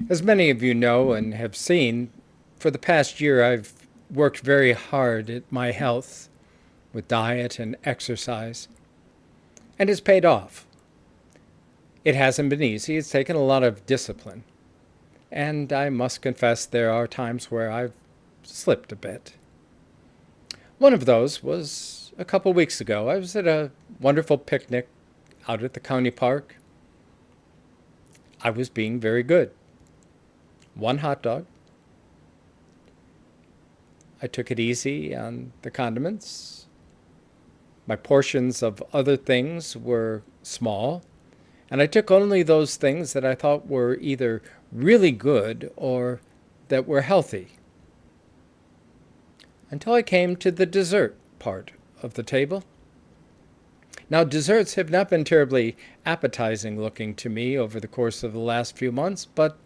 As many of you know and have seen, for the past year I've worked very hard at my health with diet and exercise, and it's paid off. It hasn't been easy, it's taken a lot of discipline, and I must confess there are times where I've slipped a bit. One of those was a couple weeks ago. I was at a wonderful picnic out at the county park. I was being very good. One hot dog. I took it easy on the condiments. My portions of other things were small, and I took only those things that I thought were either really good or that were healthy. Until I came to the dessert part of the table. Now, desserts have not been terribly appetizing looking to me over the course of the last few months, but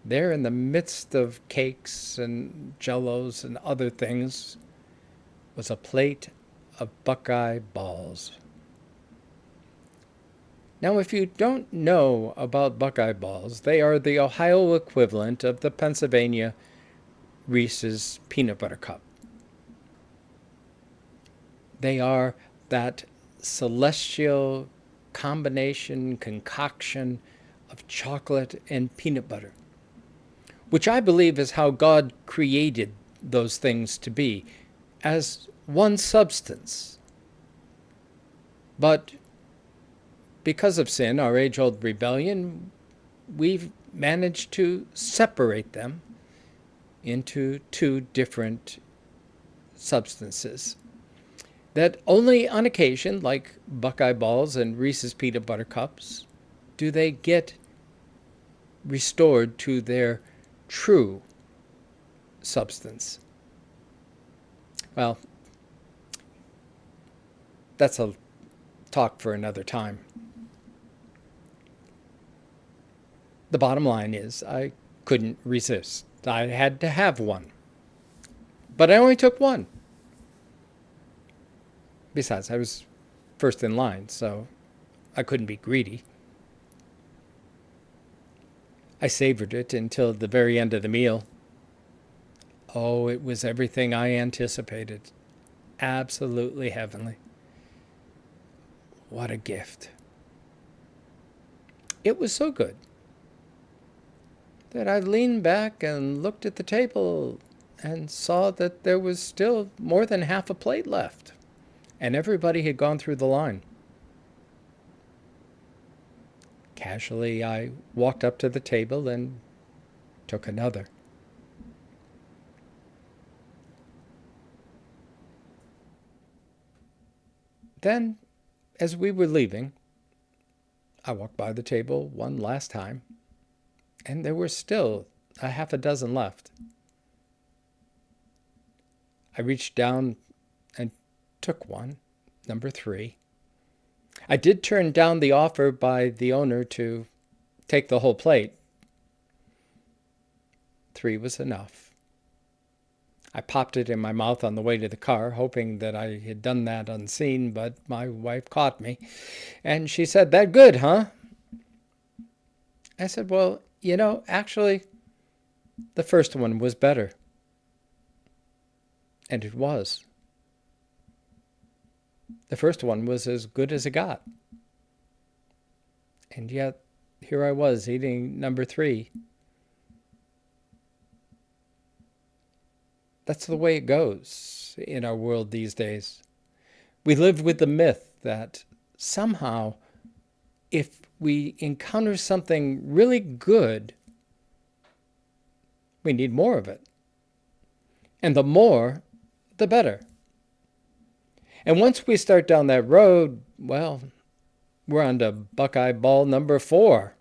there in the midst of cakes and jellos and other things was a plate of Buckeye Balls. Now, if you don't know about Buckeye Balls, they are the Ohio equivalent of the Pennsylvania Reese's Peanut Butter Cup. They are that celestial combination, concoction of chocolate and peanut butter, which I believe is how God created those things to be, as one substance. But because of sin, our age old rebellion, we've managed to separate them into two different substances that only on occasion, like Buckeye Balls and Reese's Peanut Butter Cups, do they get restored to their true substance. Well, that's a talk for another time. The bottom line is I couldn't resist. I had to have one. But I only took one. Besides, I was first in line, so I couldn't be greedy. I savored it until the very end of the meal. Oh, it was everything I anticipated. Absolutely heavenly. What a gift. It was so good that I leaned back and looked at the table and saw that there was still more than half a plate left, and everybody had gone through the line. Casually, I walked up to the table and took another. Then, as we were leaving, I walked by the table one last time, and there were still a half a dozen left. I reached down and took one, number 3. I did turn down the offer by the owner to take the whole plate. 3 was enough. I popped it in my mouth on the way to the car, hoping that I had done that unseen, but my wife caught me, and she said, "That good, huh?" I said, "Well, actually, the first one was better." And it was. The first one was as good as it got. And yet, here I was eating number 3. That's the way it goes in our world these days. We live with the myth that somehow, if we encounter something really good, we need more of it. And the more, the better. And once we start down that road, well, we're on to Buckeye Ball number 4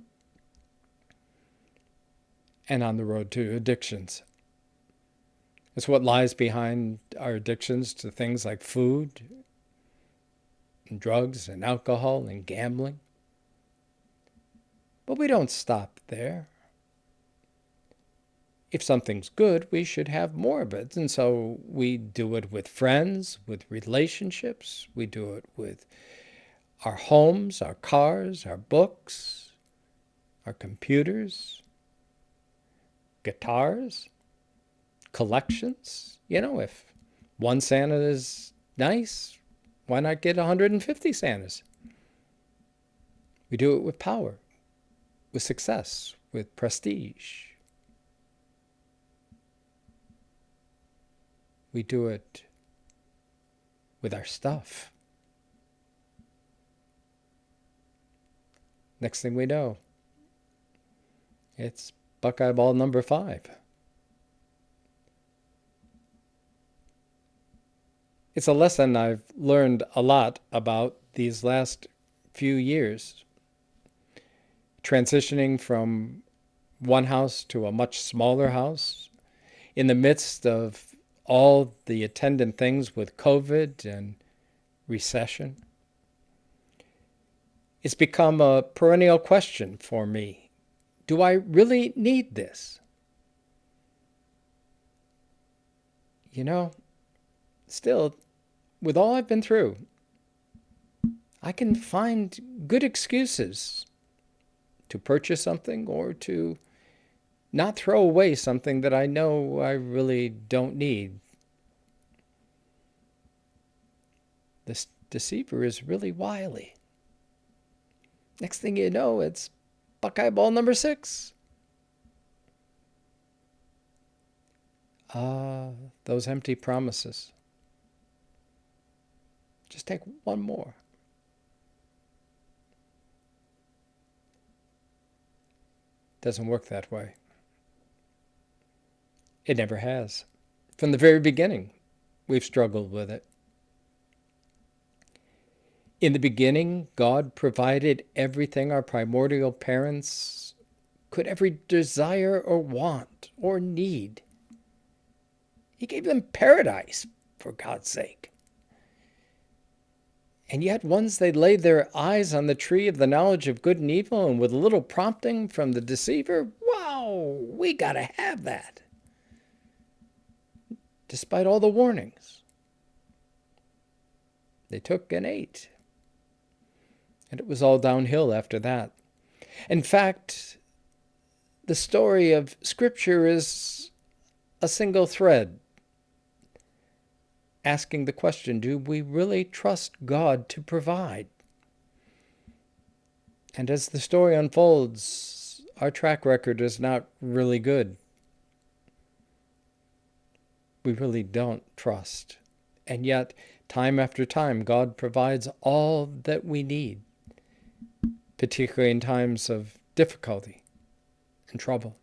and on the road to addictions. It's what lies behind our addictions to things like food and drugs and alcohol and gambling. But we don't stop there. If something's good, we should have more of it. And so we do it with friends, with relationships. We do it with our homes, our cars, our books, our computers, guitars, collections. If one Santa is nice, why not get 150 Santas? We do it with power, with success, with prestige. We do it with our stuff. Next thing we know, it's Buckeye Ball number 5. It's a lesson I've learned a lot about these last few years. Transitioning from one house to a much smaller house in the midst of all the attendant things with COVID and recession. It's become a perennial question for me. Do I really need this? Still, with all I've been through, I can find good excuses to purchase something or to not throw away something that I know I really don't need. This deceiver is really wily. Next thing you know, it's Buckeye Ball number 6. Those empty promises. Just take one more. Doesn't work that way. It never has. From the very beginning, we've struggled with it. In the beginning, God provided everything our primordial parents could ever desire or want or need. He gave them paradise, for God's sake. And yet once they laid their eyes on the tree of the knowledge of good and evil, and with a little prompting from the deceiver, wow, we got to have that. Despite all the warnings, they took and ate. And it was all downhill after that. In fact, the story of Scripture is a single thread, asking the question, do we really trust God to provide? And as the story unfolds, our track record is not really good. We really don't trust. And yet, time after time, God provides all that we need, particularly in times of difficulty and trouble.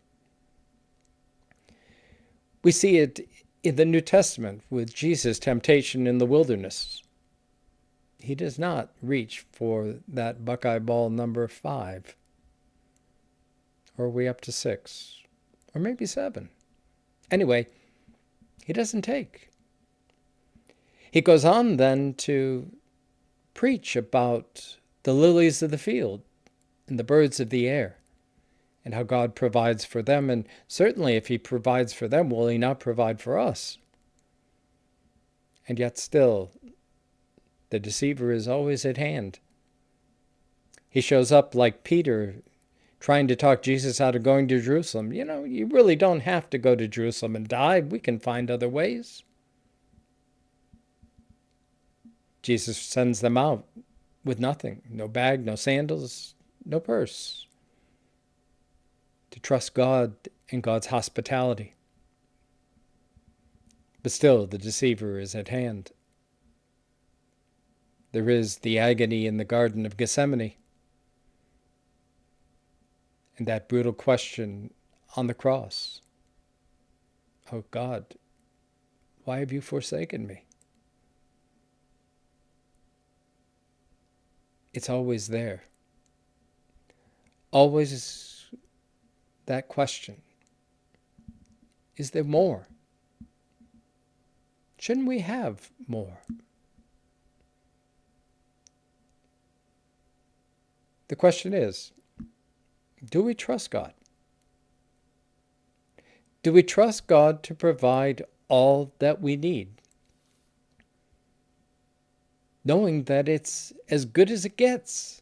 We see it in the New Testament with Jesus' temptation in the wilderness. He does not reach for that Buckeye Ball number 5. Or are we up to 6? Or maybe 7. Anyway, he doesn't take. He goes on then to preach about the lilies of the field and the birds of the air, and how God provides for them. And certainly if he provides for them, will he not provide for us? And yet still, the deceiver is always at hand. He shows up like Peter, trying to talk Jesus out of going to Jerusalem. You really don't have to go to Jerusalem and die. We can find other ways. Jesus sends them out with nothing. No bag, no sandals, no purse. To trust God and God's hospitality. But still, the deceiver is at hand. There is the agony in the Garden of Gethsemane. And that brutal question on the cross. Oh God, why have you forsaken me? It's always there. Always that question. Is there more? Shouldn't we have more? The question is, do we trust God? Do we trust God to provide all that we need? Knowing that it's as good as it gets.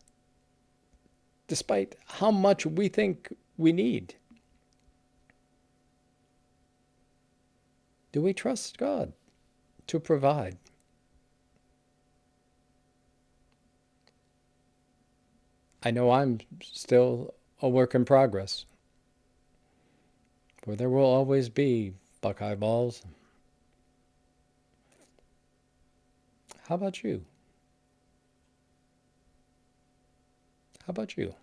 despite how much we think we need? Do we trust God to provide? I know I'm still a work in progress, for there will always be Buckeye Balls. How about you? How about you?